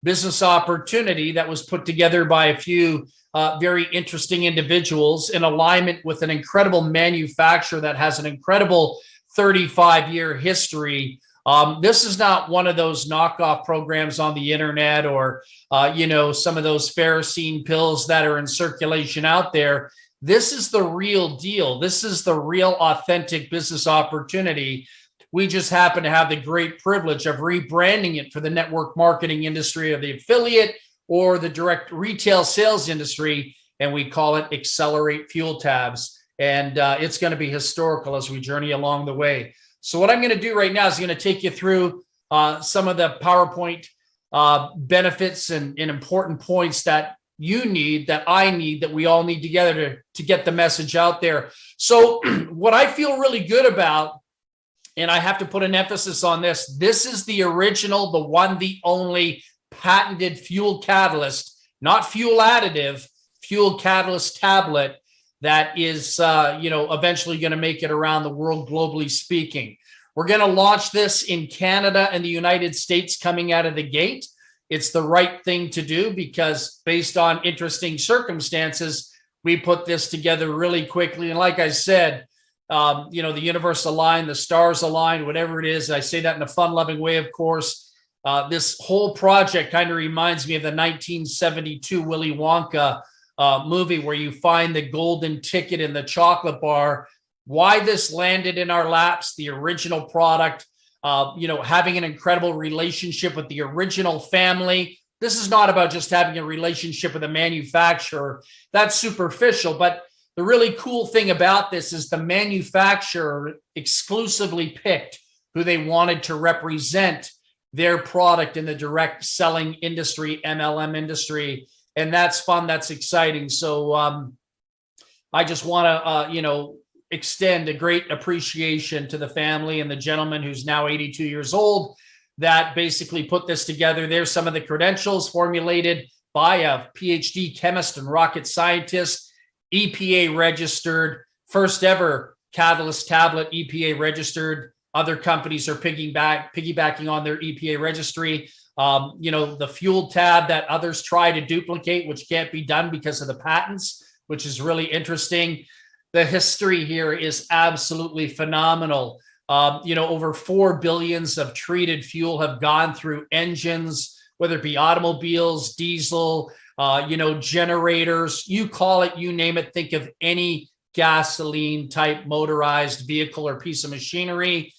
business opportunity that was put together by a few very interesting individuals in alignment with an incredible manufacturer that has an incredible 35-year history. This is not one of those knockoff programs on the internet or, some of those Ferrocene pills that are in circulation out there. This is the real deal. This is the real authentic business opportunity. We just happen to have the great privilege of rebranding it for the network marketing industry or the affiliate or the direct retail sales industry, and we call it Xcelerate Fuel Tabs. And it's going to be historical as we journey along the way. So what I'm going to do right now is going to take you through some of the PowerPoint benefits and important points that you need, that I need, that we all need together to get the message out there. So what I feel really good about, and I have to put an emphasis on this, this is the original, the one, the only patented fuel catalyst, not fuel additive, fuel catalyst tablet that is, eventually going to make it around the world, globally speaking. We're going to launch this in Canada and the United States coming out of the gate. It's the right thing to do because based on interesting circumstances, we put this together really quickly. And like I said, the universe aligned, the stars aligned, whatever it is. I say that in a fun-loving way, of course. This whole project kind of reminds me of the 1972 Willy Wonka movie where you find the golden ticket in the chocolate bar. Why this landed in our laps, the original product, having an incredible relationship with the original family. This is not about just having a relationship with a manufacturer. That's superficial, but the really cool thing about this is the manufacturer exclusively picked who they wanted to represent their product in the direct selling industry, MLM industry. And that's fun. That's exciting. So I just want to, extend a great appreciation to the family and the gentleman who's now 82 years old that basically put this together. There's some of the credentials formulated by a PhD chemist and rocket scientist, EPA registered, first ever catalyst tablet, EPA registered. Other companies are piggybacking on their EPA registry. The fuel tab that others try to duplicate, which can't be done because of the patents, which is really interesting. The history here is absolutely phenomenal. Over 4 billions of treated fuel have gone through engines, whether it be automobiles, diesel, generators, you call it, you name it. Think of any gasoline type motorized vehicle or piece of machinery.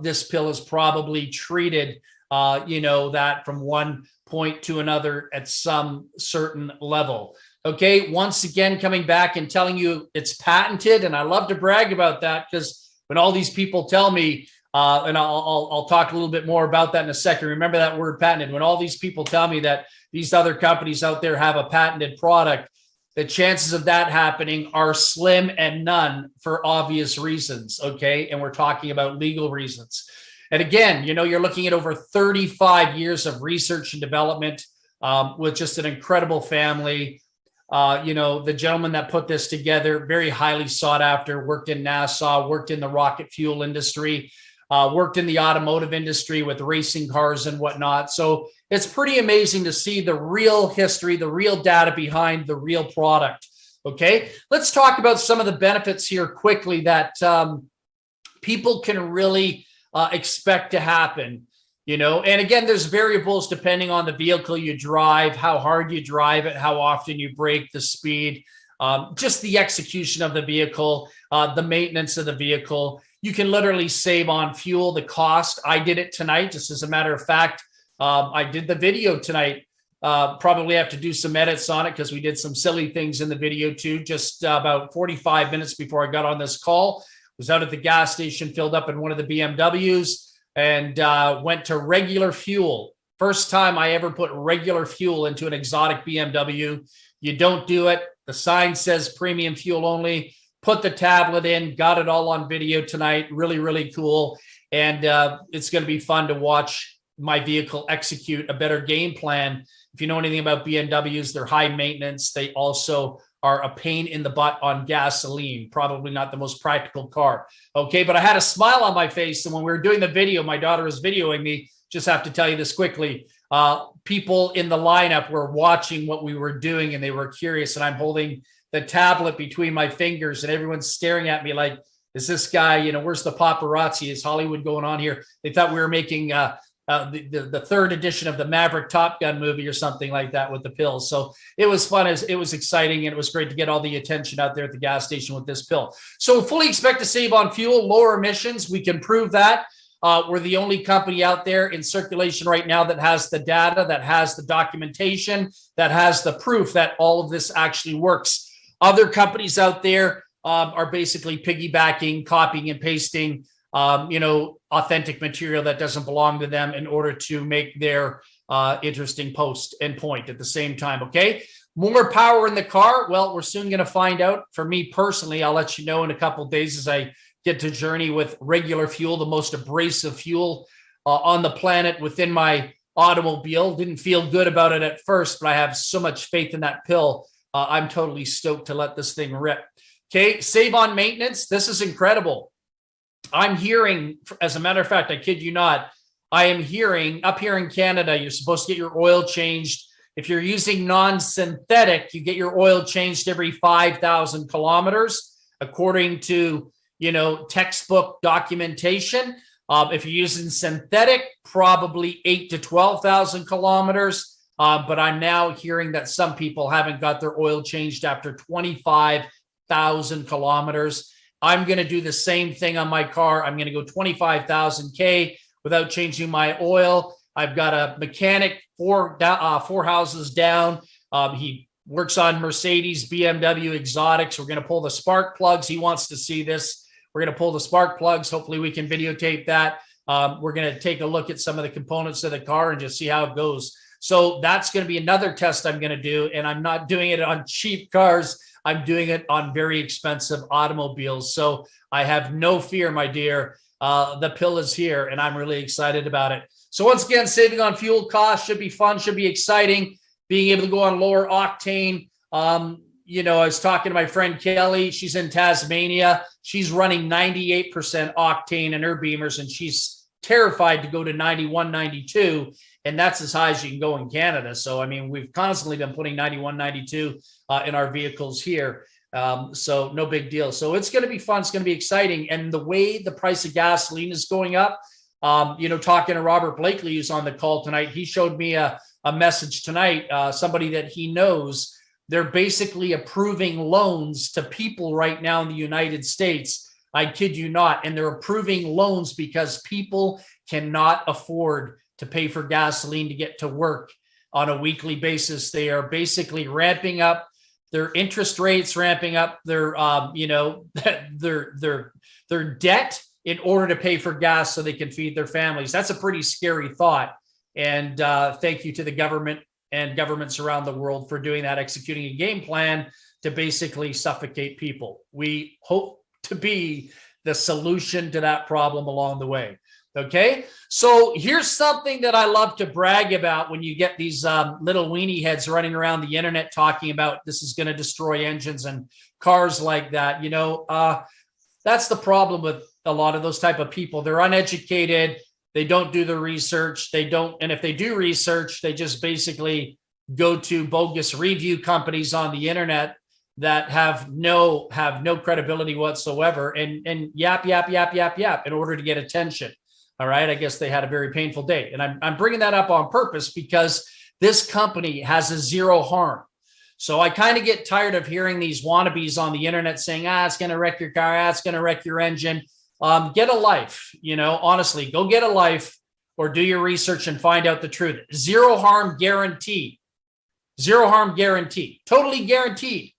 This pill is probably treated, that from one point to another at some certain level. Okay, once again, coming back and telling you it's patented, and I love to brag about that because when all these people tell me, and I'll talk a little bit more about that in a second. Remember that word patented. When all these people tell me that these other companies out there have a patented product, the chances of that happening are slim and none for obvious reasons, okay? And we're talking about legal reasons. And again, you're looking at over 35 years of research and development with just an incredible family. The gentleman that put this together, very highly sought after, worked in NASA, worked in the rocket fuel industry, worked in the automotive industry with racing cars and whatnot. So it's pretty amazing to see the real history, the real data behind the real product. Okay, let's talk about some of the benefits here quickly that people can really expect to happen. And again, there's variables depending on the vehicle you drive, how hard you drive it, how often you brake, the speed, just the execution of the vehicle, the maintenance of the vehicle. You can literally save on fuel, the cost. I did it tonight, just as a matter of fact. I did the video tonight. Probably have to do some edits on it because we did some silly things in the video too. Just about 45 minutes before I got on this call, was out at the gas station, filled up in one of the BMWs, and went to regular fuel. First time I ever put regular fuel into an exotic BMW. You don't do it. The sign says premium fuel only. Put the tablet in, got it all on video tonight. Really, really cool. And it's going to be fun to watch my vehicle execute a better game plan. If you know anything about BMWs, they're high maintenance. They also are a pain in the butt on gasoline. Probably not the most practical car. Okay, but I had a smile on my face. And when we were doing the video, my daughter was videoing me. Just have to tell you this quickly. people in the lineup were watching what we were doing and they were curious. And I'm holding the tablet between my fingers and everyone's staring at me like, is this guy, you know, where's the paparazzi? Is Hollywood going on here? They thought we were making the third edition of the Maverick Top Gun movie or something like that with the pills. So it was fun. It was exciting. And it was great to get all the attention out there at the gas station with this pill. So fully expect to save on fuel, lower emissions. We can prove that. We're the only company out there in circulation right now that has the data, that has the documentation, that has the proof that all of this actually works. Other companies out there are basically piggybacking, copying and pasting, authentic material that doesn't belong to them in order to make their interesting post and point at the same time. Okay. More power in the car. Well, we're soon going to find out. For me personally, I'll let you know in a couple of days as I get to journey with regular fuel, the most abrasive fuel on the planet within my automobile. Didn't feel good about it at first, but I have so much faith in that pill. I'm totally stoked to let this thing rip. Okay, save on maintenance. This is incredible. I'm hearing, as a matter of fact, I kid you not, I am hearing up here in Canada, you're supposed to get your oil changed. If you're using non-synthetic, you get your oil changed every 5,000 kilometers, according to, textbook documentation. If you're using synthetic, probably 8 to 12,000 kilometers. But I'm now hearing that some people haven't got their oil changed after 25,000 kilometers. I'm going to do the same thing on my car. I'm going to go 25,000 K without changing my oil. I've got a mechanic four houses down. He works on Mercedes, BMW exotics. We're going to pull the spark plugs. He wants to see this. We're going to pull the spark plugs. Hopefully we can videotape that. We're going to take a look at some of the components of the car and just see how it goes. So that's going to be another test I'm going to do. And I'm not doing it on cheap cars. I'm doing it on very expensive automobiles. So I have no fear, my dear. The pill is here and I'm really excited about it. So once again, saving on fuel costs should be fun, should be exciting. Being able to go on lower octane. I was talking to my friend Kelly. She's in Tasmania. She's running 98% octane in her Beamers, and she's terrified to go to 91, 92. And that's as high as you can go in Canada. So, I mean, we've constantly been putting 91, 92 in our vehicles here. So no big deal. So it's going to be fun. It's going to be exciting. And the way the price of gasoline is going up, talking to Robert Blakely, who's on the call tonight, he showed me a message tonight, somebody that he knows. They're basically approving loans to people right now in the United States. I kid you not. And they're approving loans because people cannot afford to pay for gasoline to get to work on a weekly basis. They are basically ramping up their interest rates, ramping up their, their debt in order to pay for gas so they can feed their families. That's a pretty scary thought. And thank you to the government and governments around the world for doing that, executing a game plan to basically suffocate people. We hope to be the solution to that problem along the way. Okay, so here's something that I love to brag about when you get these little weenie heads running around the internet talking about this is going to destroy engines and cars like that. That's the problem with a lot of those type of people. They're uneducated. They don't do the research. And if they do research, they just basically go to bogus review companies on the internet that have no credibility whatsoever and yap in order to get attention. All right. I guess they had a very painful day. And I'm bringing that up on purpose because this company has a zero harm. So I kind of get tired of hearing these wannabes on the internet saying, it's going to wreck your car. It's going to wreck your engine. Get a life, honestly, go get a life or do your research and find out the truth. Zero harm guaranteed. Zero harm guaranteed. Totally guaranteed.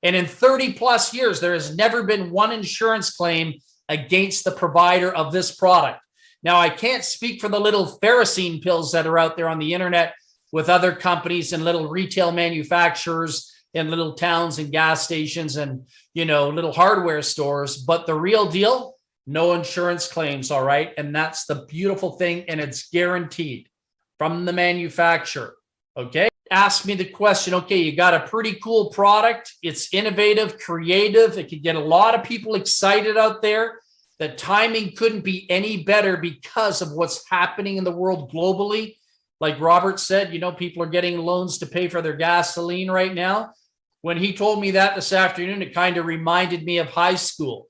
And in 30 plus years, there has never been one insurance claim against the provider of this product. Now, I can't speak for the little Ferrocene pills that are out there on the internet with other companies and little retail manufacturers in little towns and gas stations and, little hardware stores. But the real deal, no insurance claims, all right? And that's the beautiful thing, and it's guaranteed from the manufacturer, okay? Ask me the question, okay, you got a pretty cool product. It's innovative, creative. It could get a lot of people excited out there. The timing couldn't be any better because of what's happening in the world globally like Robert said, people are getting loans to pay for their gasoline right now. When he told me that this afternoon, it kind of reminded me of high school.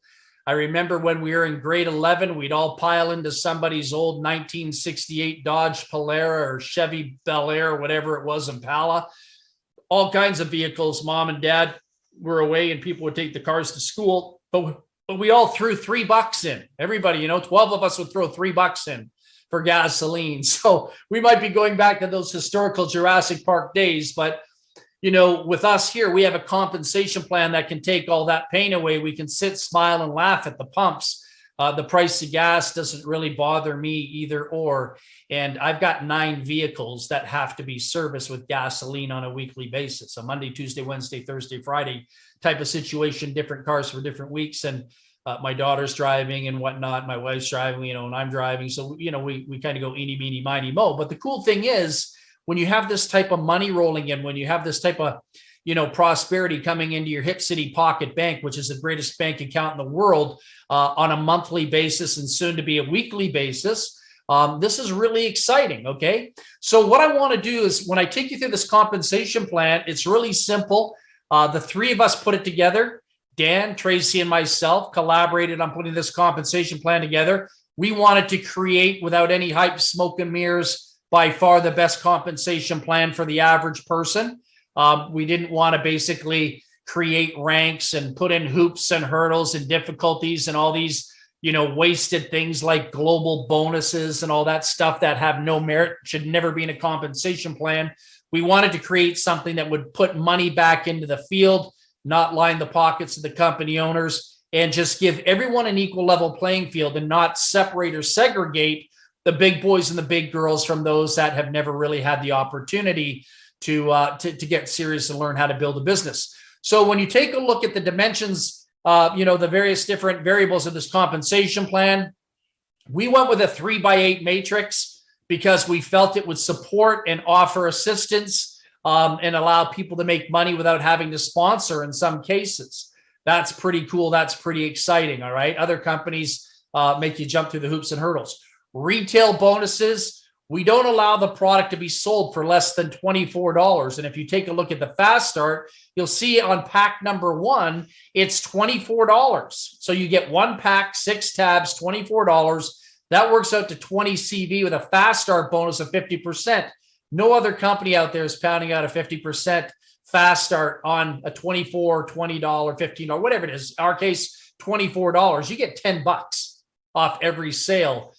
I remember when we were in grade 11, we'd all pile into somebody's old 1968 Dodge Polara or Chevy Bel Air, or whatever it was, Impala, all kinds of vehicles. Mom and dad were away and people would take the cars to school, but we all threw $3 in. Everybody, 12 of us would throw $3 in for gasoline. So we might be going back to those historical Jurassic Park days, but with us here, we have a compensation plan that can take all that pain away. We can sit, smile, and laugh at the pumps. The price of gas doesn't really bother me either or. And I've got 9 vehicles that have to be serviced with gasoline on a weekly basis. A Monday, Tuesday, Wednesday, Thursday, Friday type of situation, different cars for different weeks. And my daughter's driving and whatnot. My wife's driving, and I'm driving. So, we kind of go eeny, meeny, miny, mo. But the cool thing is, when you have this type of money rolling in, when you have this type of, prosperity coming into your Hip City Pocket Bank, which is the greatest bank account in the world, on a monthly basis and soon to be a weekly basis, this is really exciting. Okay. So what I want to do is, when I take you through this compensation plan, it's really simple. The 3 of us put it together. Dan, Tracy, and myself collaborated on putting this compensation plan together. We wanted to create, without any hype, smoke and mirrors, by far the best compensation plan for the average person. We didn't want to basically create ranks and put in hoops and hurdles and difficulties and all these, wasted things like global bonuses and all that stuff that have no merit, should never be in a compensation plan. We wanted to create something that would put money back into the field, not line the pockets of the company owners, and just give everyone an equal level playing field and not separate or segregate the big boys and the big girls from those that have never really had the opportunity to get serious and learn how to build a business. So when you take a look at the dimensions, the various different variables of this compensation plan, we went with a 3x8 matrix because we felt it would support and offer assistance and allow people to make money without having to sponsor in some cases. That's pretty cool. That's pretty exciting. All right. Other companies make you jump through the hoops and hurdles. Retail bonuses, we don't allow the product to be sold for less than $24. And if you take a look at the Fast Start, you'll see on pack number 1, it's $24. So you get 1 pack, 6 tabs, $24. That works out to 20 CV with a Fast Start bonus of 50%. No other company out there is pounding out a 50% Fast Start on a $24, $20, $15, whatever it is. In our case, $24. You get $10 off every sale.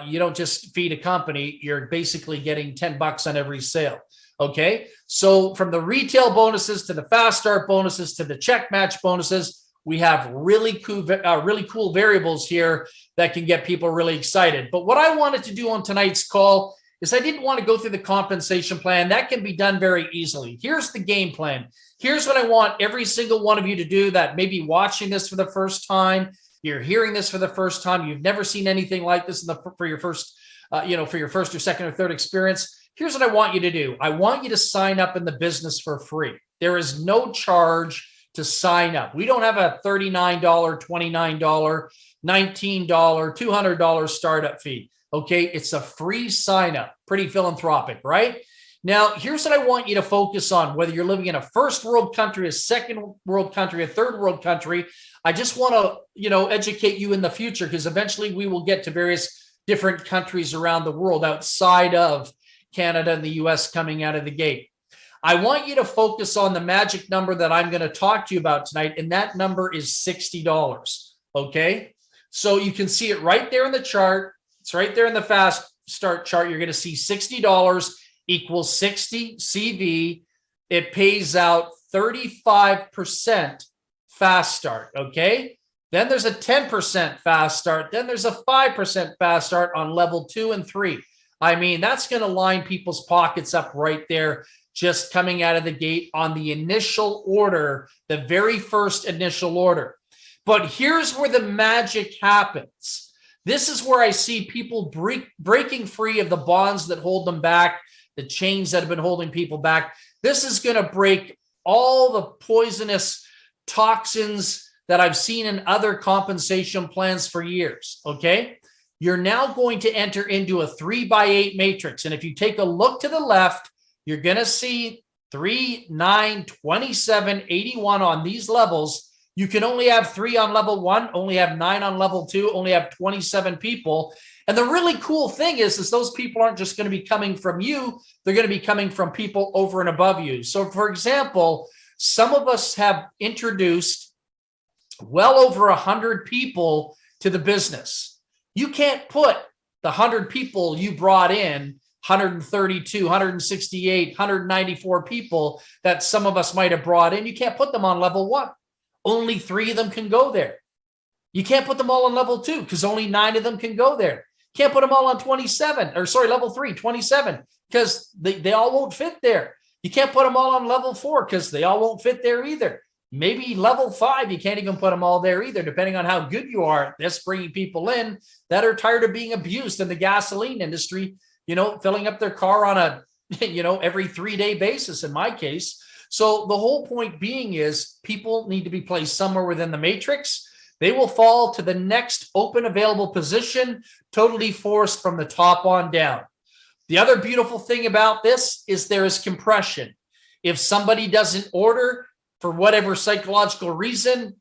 You don't just feed a company, you're basically getting $10 on every sale. Okay. So from the retail bonuses to the Fast Start bonuses to the check match bonuses, we have really cool variables here that can get people really excited. But what I wanted to do on tonight's call is I didn't want to go through the compensation plan. That can be done very easily. Here's the game plan. Here's what I want every single one of you to do that may be watching this for the first time. You're hearing this for the first time. You've never seen anything like this for your first or second or third experience. Here's what I want you to do. I want you to sign up in the business for free. There is no charge to sign up. We don't have a $39, $29, $19, $200 startup fee. Okay. It's a free sign up. Pretty philanthropic, right? Now, here's what I want you to focus on, whether you're living in a first world country, a second world country, a third world country. I just want to, educate you in the future, because eventually we will get to various different countries around the world outside of Canada and the US coming out of the gate. I want you to focus on the magic number that I'm going to talk to you about tonight, and that number is $60. Okay. So you can see it right there in the chart. It's right there in the Fast Start chart. You're going to see $60 equals 60 CV. It pays out 35% Fast Start. Okay. Then there's a 10% Fast Start. Then there's a 5% Fast Start on level 2 and 3. I mean, that's going to line people's pockets up right there, just coming out of the gate on the initial order, the very first initial order. But here's where the magic happens. This is where I see people breaking free of the bonds that hold them back, the chains that have been holding people back. This is going to break all the poisonous toxins that I've seen in other compensation plans for years. Okay. you're now going to enter into a 3x8 matrix. And if you take a look to the left, you're going to see 3, 9, 27, 81 on these levels. You can only have 3 on level 1, only have 9 on level 2, only have 27 people. And the really cool thing is those people aren't just going to be coming from you. They're going to be coming from people over and above you. So for example, some of us have introduced well over 100 people to the business. You can't put the 100 people you brought in, 132, 168, 194 people that some of us might have brought in. You can't put them on level 1. Only 3 of them can go there. You can't put them all on level 2 because only 9 of them can go there. Can't put them all on level 3, 27, because they all won't fit there. You can't put them all on level 4 because they all won't fit there either. Maybe level 5, you can't even put them all there either, depending on how good you are at this, bringing people in that are tired of being abused in the gasoline industry, filling up their car on a, every 3-day basis in my case. So the whole point being is people need to be placed somewhere within the matrix. They will fall to the next open available position, totally forced from the top on down. The other beautiful thing about this is there is compression. If somebody doesn't order for whatever psychological reason,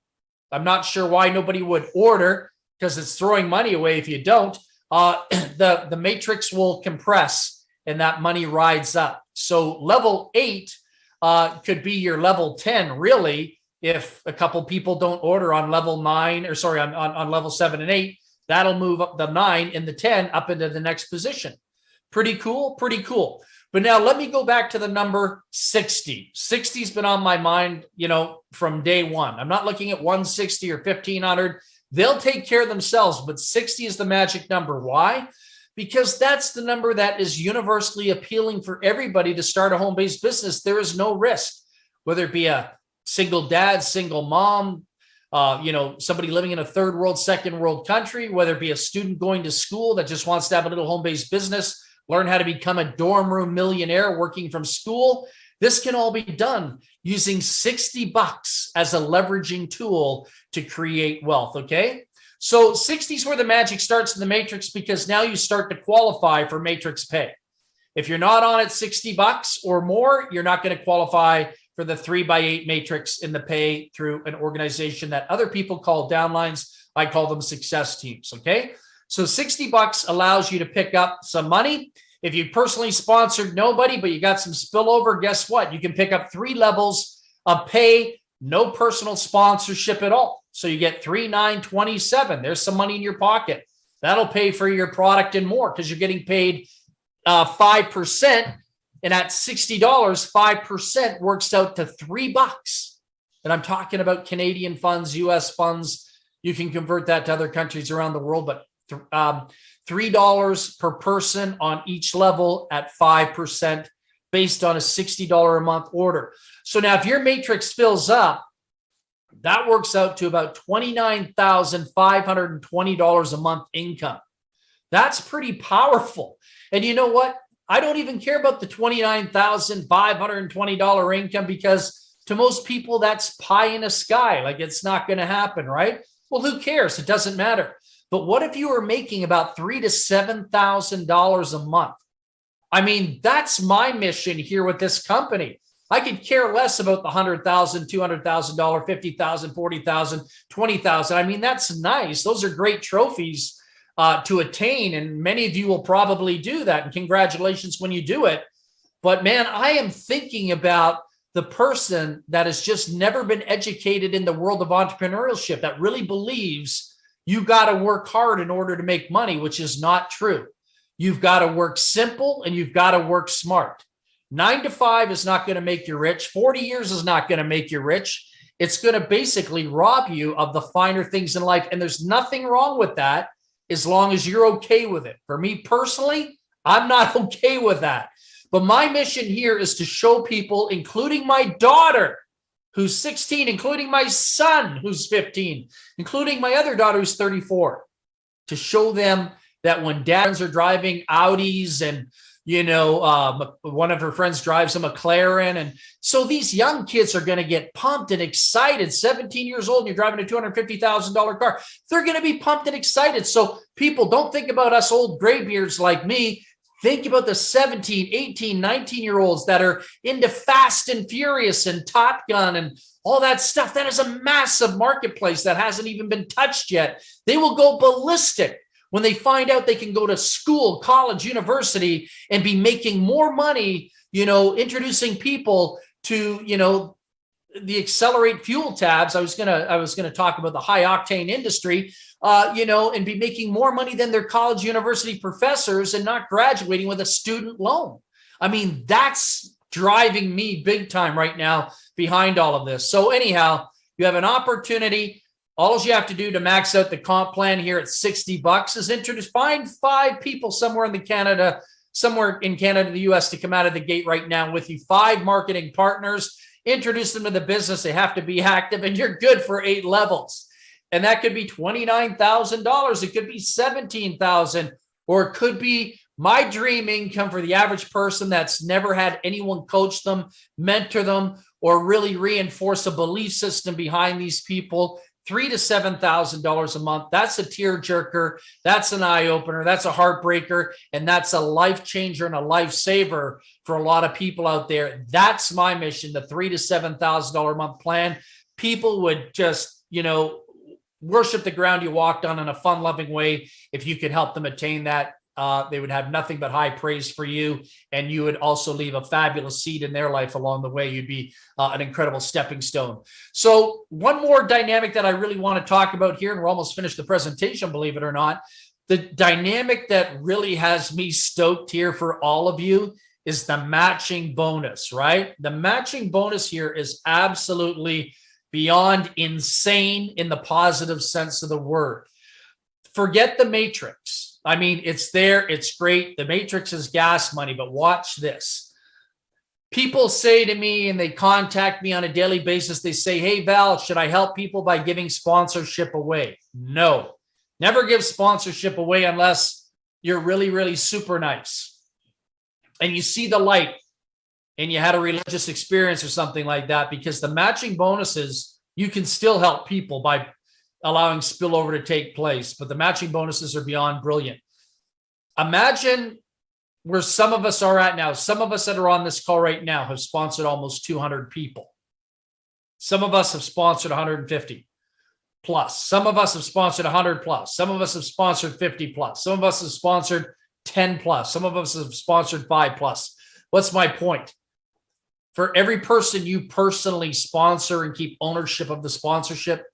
I'm not sure why nobody would order because it's throwing money away if you don't, the matrix will compress and that money rides up. So level 8 could be your level 10, really. If a couple people don't order on level 9, or sorry, on level 7 and 8, that'll move up the 9 and the 10 up into the next position. Pretty cool, pretty cool. But now let me go back to the number 60. 60's been on my mind, from day one. I'm not looking at 160 or 1500. They'll take care of themselves, but 60 is the magic number. Why? Because that's the number that is universally appealing for everybody to start a home-based business. There is no risk, whether it be a single dad, single mom, somebody living in a third world, second world country, whether it be a student going to school that just wants to have a little home-based business, learn how to become a dorm room millionaire working from school. This can all be done using $60 as a leveraging tool to create wealth. Okay. So 60 is where the magic starts in the matrix, because now you start to qualify for matrix pay. If you're not on at $60 or more, you're not going to qualify for the 3x8 matrix in the pay through an organization that other people call downlines. I call them success teams. Okay. So $60 allows you to pick up some money. If you personally sponsored nobody, but you got some spillover, guess what? You can pick up 3 levels of pay, no personal sponsorship at all. So you get 3, 9, 27. There's some money in your pocket. That'll pay for your product and more because you're getting paid 5%. And at $60, 5% works out to $3. And I'm talking about Canadian funds, US funds. You can convert that to other countries around the world, but $3 per person on each level at 5% based on a $60 a month order. So now if your matrix fills up, that works out to about $29,520 a month income. That's pretty powerful. And you know what? I don't even care about the $29,520 income, because to most people, that's pie in the sky. Like, it's not going to happen, right? Well, who cares? It doesn't matter. But what if you were making about $3,000 to $7,000 a month? I mean, that's my mission here with this company. I could care less about the $100,000, $200,000, $50,000, $40,000, $20,000. I mean, that's nice. Those are great trophies to attain. And many of you will probably do that. And congratulations when you do it. But man, I am thinking about the person that has just never been educated in the world of entrepreneurship, that really believes you got to work hard in order to make money, which is not true. You've got to work simple and you've got to work smart. 9 to 5 is not going to make you rich. 40 years is not going to make you rich. It's going to basically rob you of the finer things in life. And there's nothing wrong with that as long as you're okay with it. For me personally, I'm not okay with that. But my mission here is to show people, including my daughter, who's 16, including my son, who's 15, including my other daughter, who's 34, to show them that when dads are driving Audis and One of her friends drives a McLaren. And so these young kids are going to get pumped and excited. 17 years old and you're driving a $250,000 car. They're going to be pumped and excited. So people, don't think about us old graybeards like me. Think about the 17, 18, 19-year-olds that are into Fast and Furious and Top Gun and all that stuff. That is a massive marketplace that hasn't even been touched yet. They will go ballistic when they find out they can go to school, college, university, and be making more money, introducing people to, the Xcelerate fuel tabs. I was gonna talk about the high octane industry, and be making more money than their college, university professors and not graduating with a student loan. I mean, that's driving me big time right now behind all of this. So anyhow, you have an opportunity. All you have to do to max out the comp plan here at $60 is find 5 people somewhere in Canada, the US, to come out of the gate right now with you. 5 marketing partners, introduce them to the business. They have to be active, and you're good for 8 levels. And that could be $29,000. It could be $17,000, or it could be my dream income for the average person that's never had anyone coach them, mentor them, or really reinforce a belief system behind these people. $3,000 to $7,000 a month. That's a tear jerker. That's an eye opener. That's a heartbreaker. And that's a life changer and a lifesaver for a lot of people out there. That's my mission, the $3,000 to $7,000 a month plan. People would just, worship the ground you walked on in a fun, loving way. If you could help them attain that, they would have nothing but high praise for you. And you would also leave a fabulous seed in their life along the way. You'd be an incredible stepping stone. So one more dynamic that I really want to talk about here, and we're almost finished the presentation, believe it or not. The dynamic that really has me stoked here for all of you is the matching bonus, right? The matching bonus here is absolutely beyond insane in the positive sense of the word. Forget the matrix. I mean, it's there. It's great. The matrix is gas money, but watch this. People say to me, and they contact me on a daily basis, they say, hey, Val, should I help people by giving sponsorship away? No, never give sponsorship away unless you're really, really super nice and you see the light and you had a religious experience or something like that, because the matching bonuses, you can still help people by allowing spillover to take place, but the matching bonuses are beyond brilliant. Imagine where some of us are at now. Some of us that are on this call right now have sponsored almost 200 people. Some of us have sponsored 150 plus. Some of us have sponsored 100 plus. Some of us have sponsored 50 plus. Some of us have sponsored 10 plus. Some of us have sponsored 5 plus. What's my point? For every person you personally sponsor and keep ownership of the sponsorship,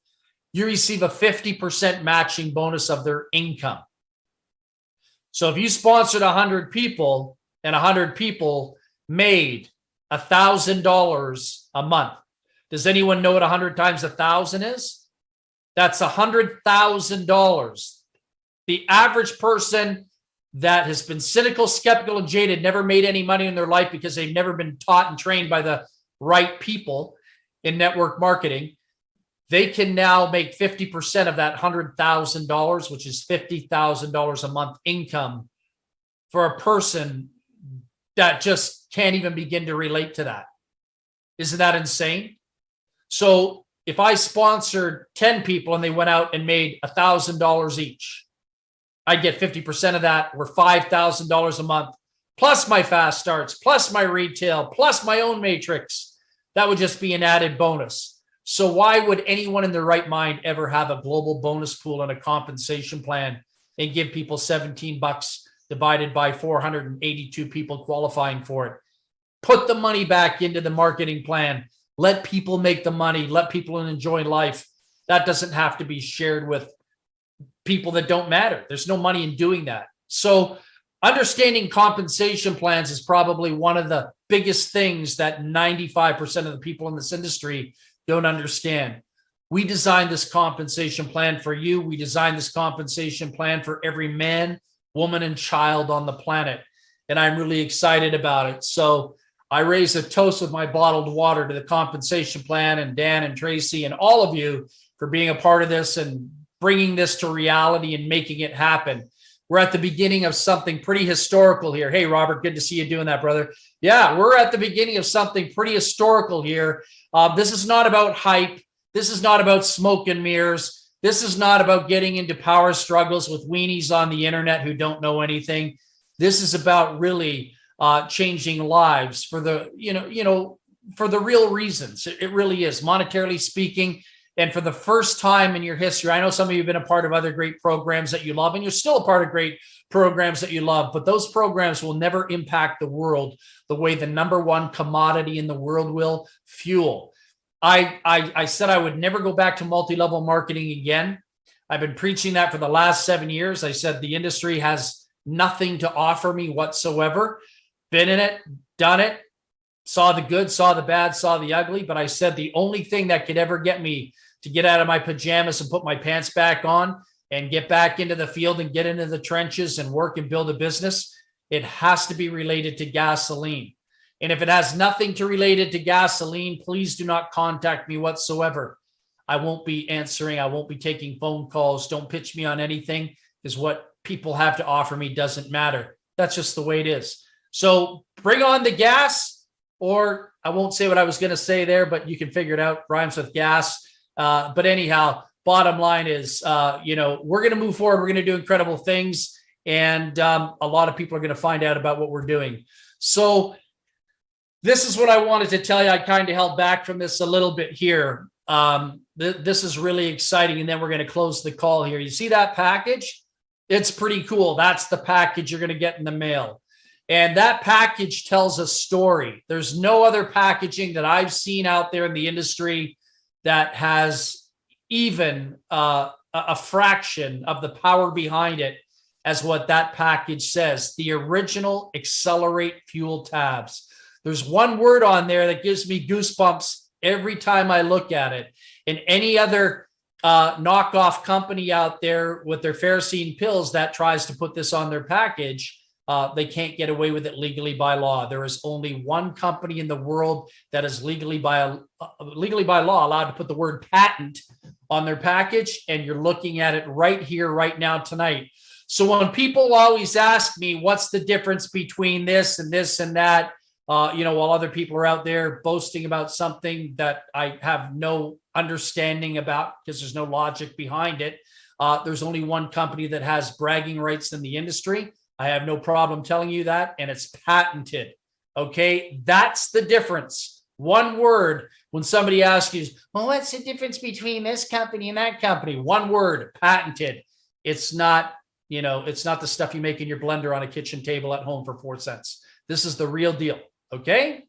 you receive a 50% matching bonus of their income. So if you sponsored 100 people and 100 people made $1,000 a month, does anyone know what 100 times 1,000 is? That's $100,000. The average person that has been cynical, skeptical, and jaded, never made any money in their life because they've never been taught and trained by the right people in network marketing, they can now make 50% of that $100,000, which is $50,000 a month income for a person that just can't even begin to relate to that. Isn't that insane? So if I sponsored 10 people and they went out and made $1,000 each, I'd get 50% of that, or $5,000 a month, plus my fast starts, plus my retail, plus my own matrix. That would just be an added bonus. So why would anyone in their right mind ever have a global bonus pool and a compensation plan and give people $17 divided by 482 people qualifying for it? Put the money back into the marketing plan. Let people make the money. Let people enjoy life. That doesn't have to be shared with people that don't matter. There's no money in doing that. So understanding compensation plans is probably one of the biggest things that 95% of the people in this industry don't understand. We designed this compensation plan for you. We designed this compensation plan for every man, woman, and child on the planet. And I'm really excited about it. So I raise a toast with my bottled water to the compensation plan, and Dan and Tracy and all of you for being a part of this and bringing this to reality and making it happen. we're at the beginning of something pretty historical here. Hey, Robert, good to see you doing that, brother. Yeah, we're at the beginning of something pretty historical here. This is not about hype. This is not about smoke and mirrors. This is not about getting into power struggles with weenies on the internet who don't know anything. This is about really changing lives for the, for the real reasons. It really is, monetarily speaking. And for the first time in your history, I know some of you have been a part of other great programs that you love, and you're still a part of great programs that you love, but those programs will never impact the world the way the number one commodity in the world will: fuel. I said I would never go back to multi-level marketing again. I've been preaching that for the last 7 years. I said the industry has nothing to offer me whatsoever. Been in it, done it, saw the good, saw the bad, saw the ugly. But I said the only thing that could ever get me to get out of my pajamas and put my pants back on and get back into the field and get into the trenches and work and build a business, it has to be related to gasoline. And if it has nothing to related to gasoline, please do not contact me whatsoever. I won't be answering. I won't be taking phone calls. Don't pitch me on anything, because what people have to offer me doesn't matter. That's just the way it is. So bring on the gas, or I won't say what I was going to say there, but you can figure it out. Rhymes with gas. But anyhow, bottom line is, we're going to move forward. We're going to do incredible things. And a lot of people are going to find out about what we're doing. So this is what I wanted to tell you. I kind of held back from this a little bit here. This is really exciting. And then we're going to close the call here. You see that package? It's pretty cool. That's the package you're going to get in the mail. And that package tells a story. There's no other packaging that I've seen out there in the industry that has even a fraction of the power behind it as what that package says. The original Xcelerate fuel tabs. There's one word on there that gives me goosebumps every time I look at it. And any other knockoff company out there with their ferrocene pills that tries to put this on their package, they can't get away with it legally by law. There is only one company in the world that is legally by law allowed to put the word patent on their package, and you're looking at it right here, right now, tonight. So when people always ask me, what's the difference between this and that, while other people are out there boasting about something that I have no understanding about because there's no logic behind it, there's only one company that has bragging rights in the industry. I have no problem telling you that, and it's patented. Okay, that's the difference. One word. When somebody asks you, well, what's the difference between this company and that company? One word: patented. It's not, it's not the stuff you make in your blender on a kitchen table at home for 4 cents. This is the real deal. Okay.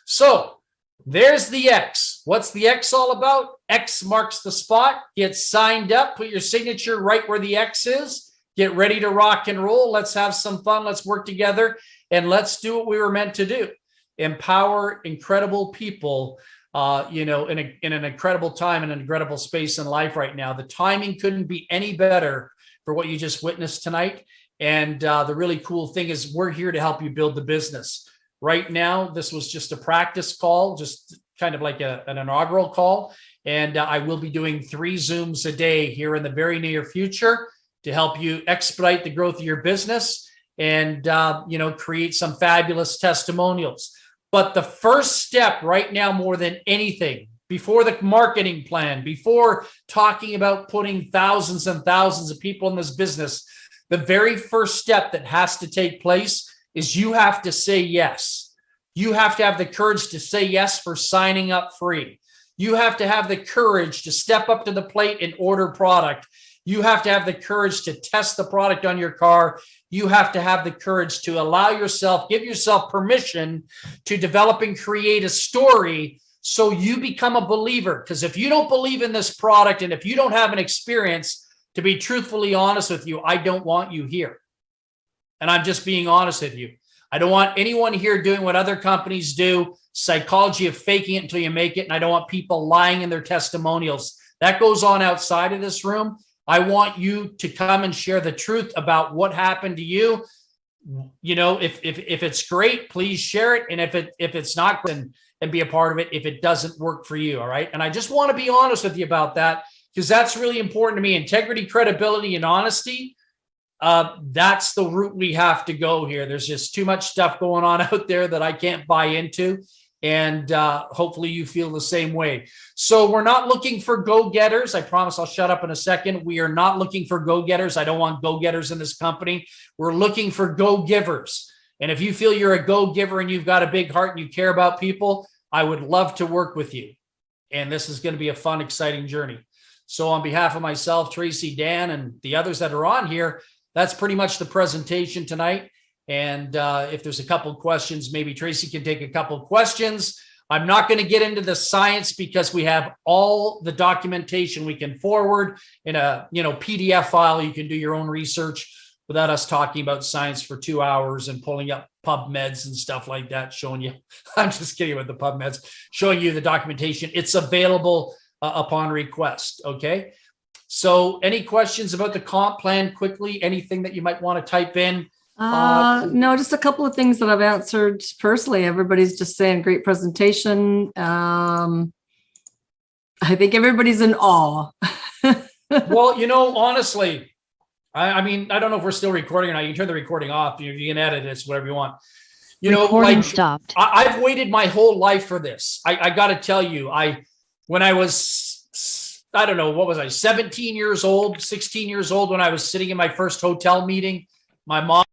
So there's the X. What's the X all about? X marks the spot. Get signed up. Put your signature right where the X is. Get ready to rock and roll. Let's have some fun. Let's work together, and let's do what we were meant to do. Empower incredible people, in an incredible time and an incredible space in life right now. The timing couldn't be any better for what you just witnessed tonight. And the really cool thing is we're here to help you build the business. Right now, this was just a practice call, just kind of like an inaugural call. And I will be doing 3 Zooms a day here in the very near future to help you expedite the growth of your business and, create some fabulous testimonials. But the first step right now, more than anything, before the marketing plan, before talking about putting thousands and thousands of people in this business, the very first step that has to take place is you have to say yes. You have to have the courage to say yes for signing up free. You have to have the courage to step up to the plate and order product. You have to have the courage to test the product on your car. You have to have the courage to give yourself permission to develop and create a story so you become a believer. Because if you don't believe in this product and if you don't have an experience, to be truthfully honest with you, I don't want you here. And I'm just being honest with you. I don't want anyone here doing what other companies do, psychology of faking it until you make it. And I don't want people lying in their testimonials. That goes on outside of this room. I want you to come and share the truth about what happened to you. If it's great, please share it. And if it's not, then be a part of it if it doesn't work for you. All right. And I just want to be honest with you about that, because that's really important to me. Integrity, credibility, and honesty. that's the route we have to go here. There's just too much stuff going on out there that I can't buy into. And hopefully you feel the same way. So we're not looking for go-getters. I promise I'll shut up in a second. We are not looking for go-getters. I don't want go-getters in this company. We're looking for go-givers. And if you feel you're a go-giver and you've got a big heart and you care about people, I would love to work with you. And this is going to be a fun, exciting journey. So on behalf of myself, Tracy, Dan, and the others that are on here, that's pretty much the presentation tonight. And if there's a couple questions, maybe Tracy can take a couple questions. I'm not going to get into the science because we have all the documentation we can forward in a PDF file. You can do your own research without us talking about science for 2 hours and pulling up PubMeds and stuff like that, showing you. I'm just kidding with the PubMeds, showing you the documentation. It's available upon request. Okay. So any questions about the comp plan quickly? Anything that you might want to type in? No, just a couple of things that I've answered personally. Everybody's just saying great presentation. I think everybody's in awe. Well, honestly, I mean, I don't know if we're still recording or not. You can turn the recording off. You can edit it, whatever you want. Recording stopped. I've waited my whole life for this. I got to tell you, when I was, I don't know, what was I, 17 years old, 16 years old, when I was sitting in my first hotel meeting, my mom